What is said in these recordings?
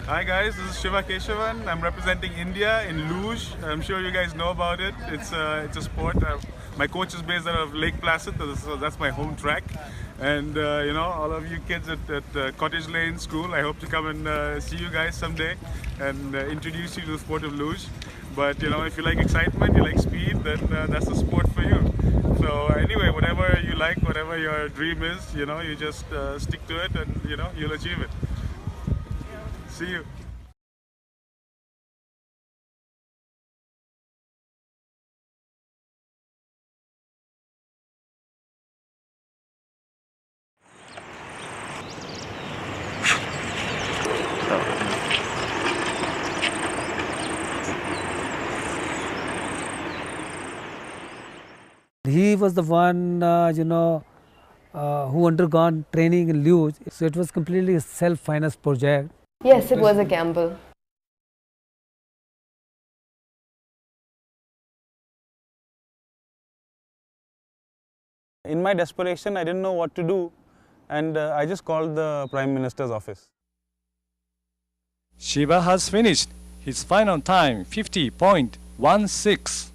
Hi guys, this is Shiva Keshavan. I'm representing India in luge. I'm sure you guys know about it. It's a sport. My coach is based out of Lake Placid, so that's my home track. And all of you kids at Cottage Lane School, I hope to come and see you guys someday and introduce you to the sport of luge. But if you like excitement, you like speed, then that's the sport for you. So anyway, whatever you like, whatever your dream is, you just stick to it, and you'll achieve it. See you. He was the one, who undergone training in luge. So it was completely a self-financed project. Yes, it was a gamble. In my desperation, I didn't know what to do, and I just called the Prime Minister's office. Shiva has finished his final time 50.16.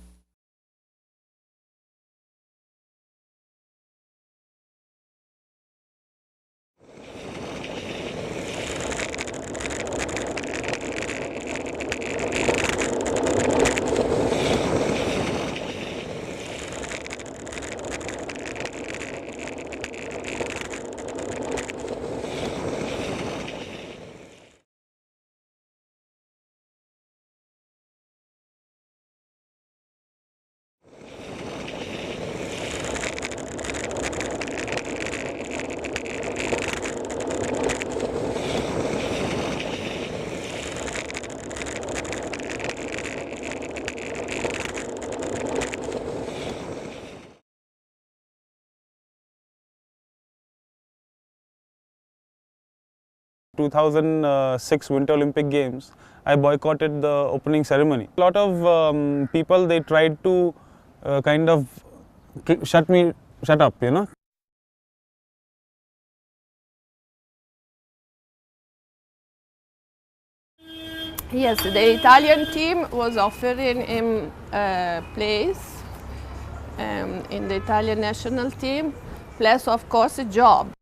In 2006 Winter Olympic Games, I boycotted the opening ceremony. A lot of people, they tried to kind of shut up, Yes, the Italian team was offering him a place in the Italian national team, plus of course a job.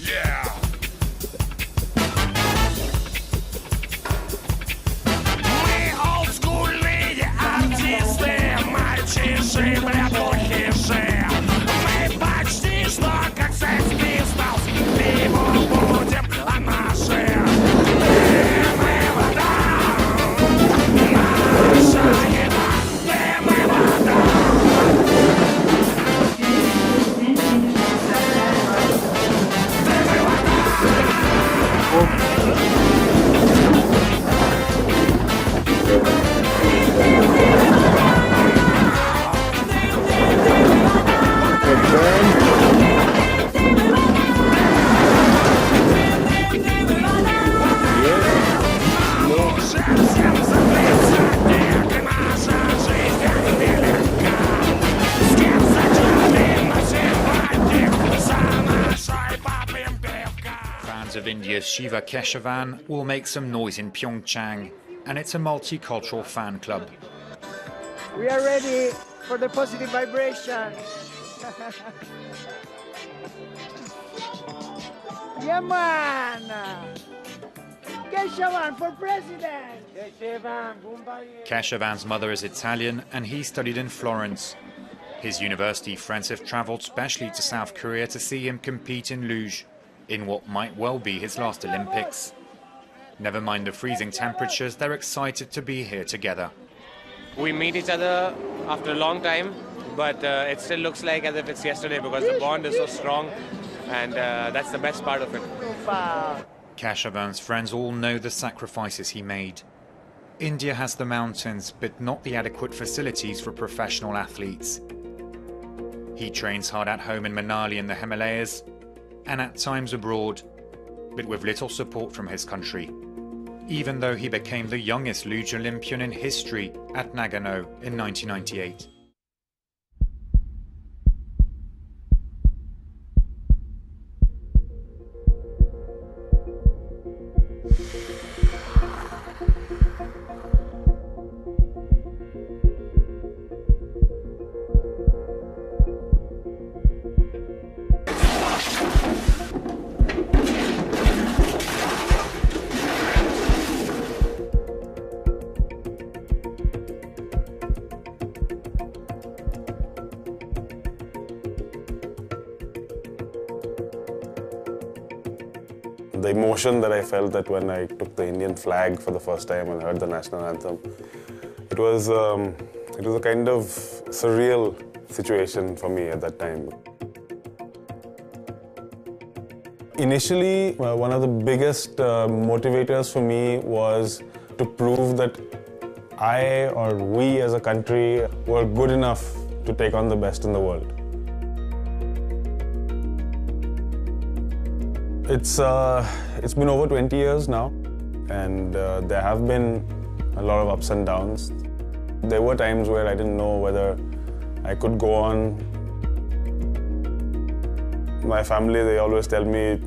Yeah! Мы олдскульные артисты, мальчиши, братухиши. Мы почти что как Sex Pistols, пиво будем, а наши. Мы вода, наша еда, мы вода. Fans of India's Shiva Keshavan will make some noise in Pyeongchang, and it's a multicultural fan club. We are ready for the positive vibration. Yeah, man! Keshavan for president! Keshavan's mother is Italian, and he studied in Florence. His university friends have travelled specially to South Korea to see him compete in luge, in what might well be his last Olympics. Never mind the freezing temperatures, they're excited to be here together. We meet each other after a long time, but it still looks like as if it's yesterday because the bond is so strong, and that's the best part of it. Keshavan's friends all know the sacrifices he made. India has the mountains, but not the adequate facilities for professional athletes. He trains hard at home in Manali in the Himalayas and at times abroad, but with little support from his country, even though he became the youngest luge Olympian in history at Nagano in 1998. The emotion that I felt that when I took the Indian flag for the first time and heard the national anthem, it was a kind of surreal situation for me at that time. Initially, one of the biggest motivators for me was to prove that I or we as a country were good enough to take on the best in the world. It's been over 20 years now, and there have been a lot of ups and downs. There were times where I didn't know whether I could go on. My family, they always tell me,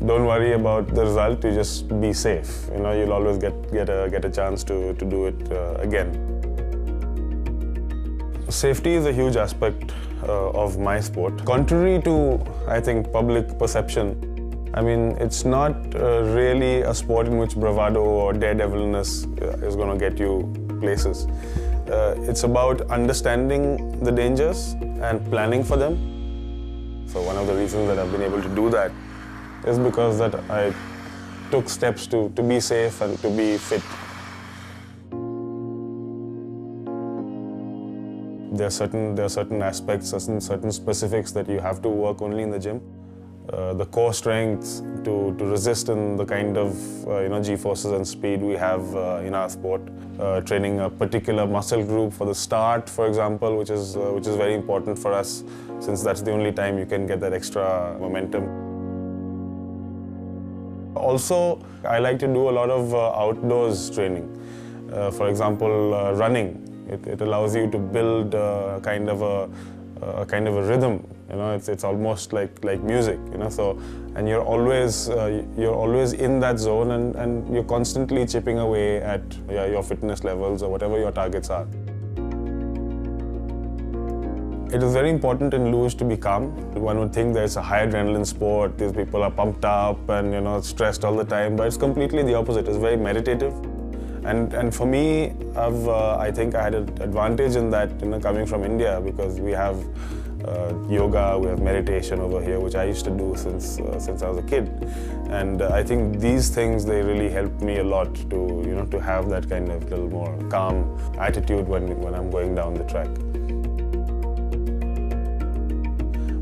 don't worry about the result, you just be safe. You know, you'll always get a chance to do it again. Safety is a huge aspect of my sport. Contrary to, I think, public perception, I mean, it's not really a sport in which bravado or daredevilness is going to get you places. It's about understanding the dangers and planning for them. So one of the reasons that I've been able to do that is because that I took steps to be safe and to be fit. There are certain aspects, certain specifics that you have to work only in the gym. The core strength to resist in the kind of G-forces and speed we have in our sport. Training a particular muscle group for the start, for example, which is very important for us, since that's the only time you can get that extra momentum. Also, I like to do a lot of outdoors training. For example, running. It allows you to build a kind of a rhythm. You know, it's almost like music. You know, so and you're always in that zone, and you're constantly chipping away at your fitness levels or whatever your targets are. It is very important in luge to be calm. One would think that it's a high adrenaline sport. These people are pumped up and stressed all the time, but it's completely the opposite. It's very meditative. And for me, I think I had an advantage in that, coming from India, because we have yoga, we have meditation over here, which I used to do since I was a kid. And I think these things, they really helped me a lot to have that kind of little more calm attitude when I'm going down the track.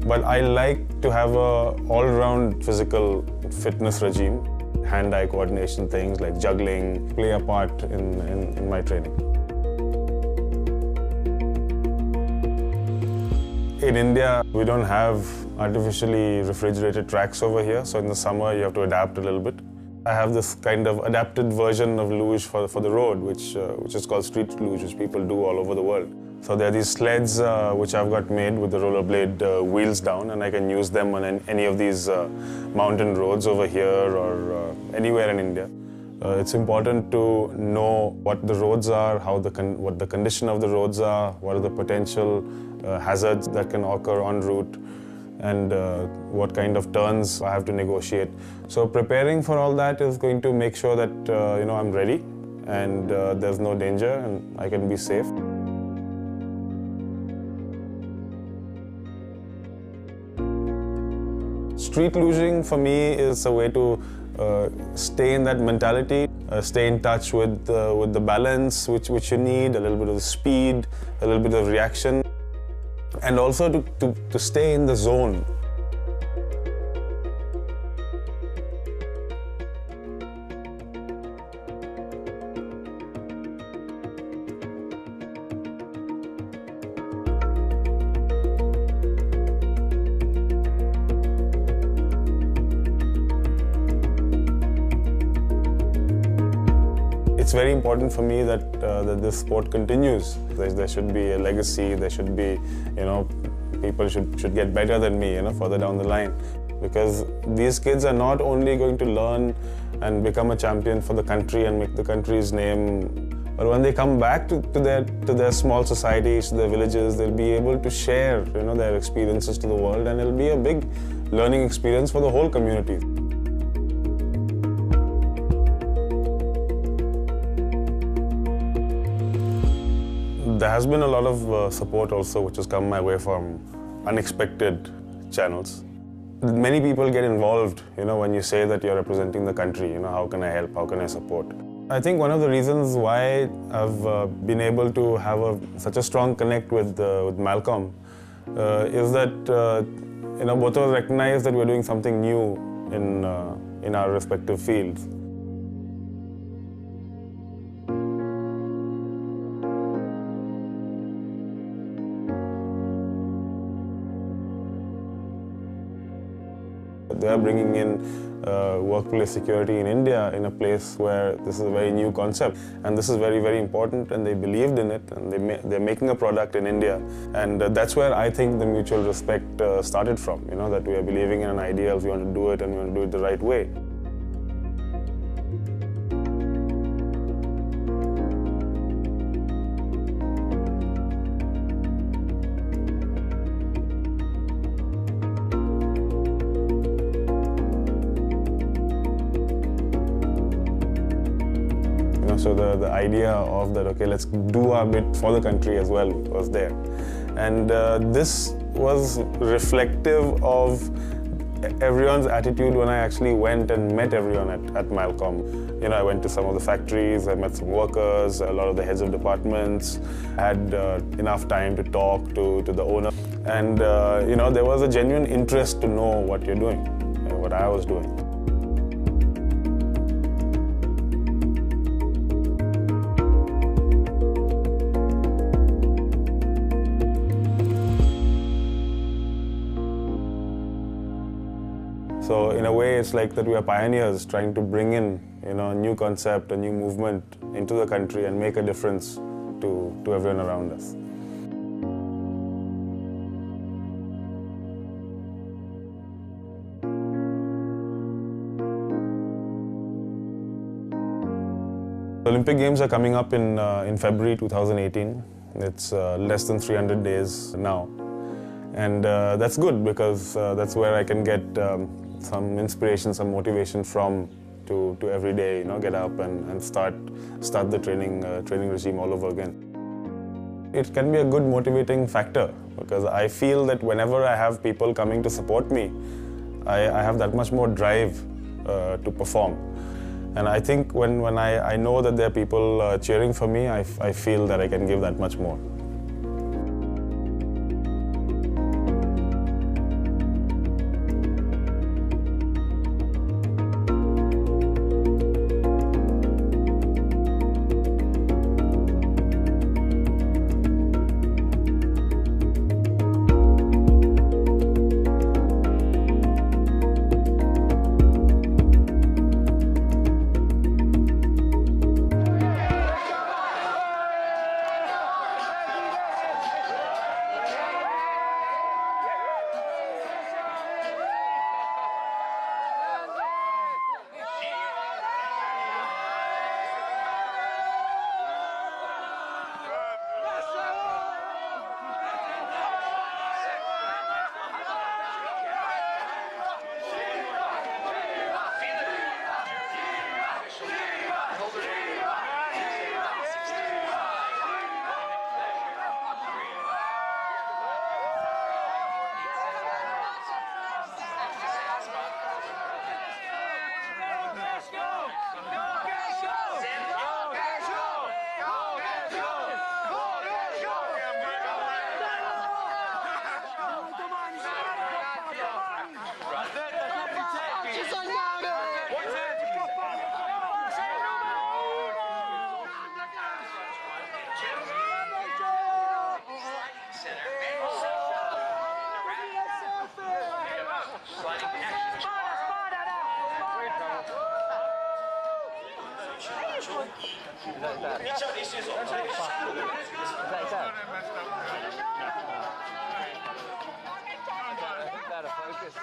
But I like to have a all-round physical fitness regime. Hand-eye coordination things like juggling play a part in my training. In India, we don't have artificially refrigerated tracks over here, so in the summer you have to adapt a little bit. I have this kind of adapted version of luge for the road, which is called street luge, which people do all over the world. So there are these sleds which I've got made with the rollerblade wheels down, and I can use them on any of these mountain roads over here or anywhere in India. It's important to know what the roads are, what the condition of the roads are, what are the potential hazards that can occur en route, and what kind of turns I have to negotiate. So preparing for all that is going to make sure that I'm ready and there's no danger and I can be safe. Street luging for me is a way to stay in that mentality, stay in touch with the balance which you need, a little bit of speed, a little bit of reaction, and also to stay in the zone. it's very important for me that this sport continues. There should be a legacy. There should be, people should get better than me, further down the line. Because these kids are not only going to learn and become a champion for the country and make the country's name, but when they come back to their small societies, to their villages, they'll be able to share, their experiences to the world, and it'll be a big learning experience for the whole community. There has been a lot of support also which has come my way from unexpected channels. Many people get involved, when you say that you're representing the country, how can I help, how can I support? I think one of the reasons why I've been able to have such a strong connect with Malcolm is that both of us recognize that we're doing something new in our respective fields. They are bringing in workplace security in India in a place where this is a very new concept, and this is very, very important, and they believed in it, and they're making a product in India, and that's where I think the mutual respect started from, that we are believing in an ideal, we want to do it, and we want to do it the right way. So the idea of that, okay, let's do our bit for the country as well was there. And this was reflective of everyone's attitude when I actually went and met everyone at Malcolm. I went to some of the factories, I met some workers, a lot of the heads of departments, had enough time to talk to the owner. And there was a genuine interest to know what you're doing, what I was doing. So in a way, it's like that we are pioneers trying to bring in, a new concept, a new movement into the country and make a difference to everyone around us. The Olympic Games are coming up in February 2018. It's less than 300 days now. And that's good because that's where I can get some inspiration, some motivation from to every day, get up and start the training regime all over again. It can be a good motivating factor because I feel that whenever I have people coming to support me, I have that much more drive to perform. And I think when I know that there are people cheering for me, I feel that I can give that much more. Gotta focus.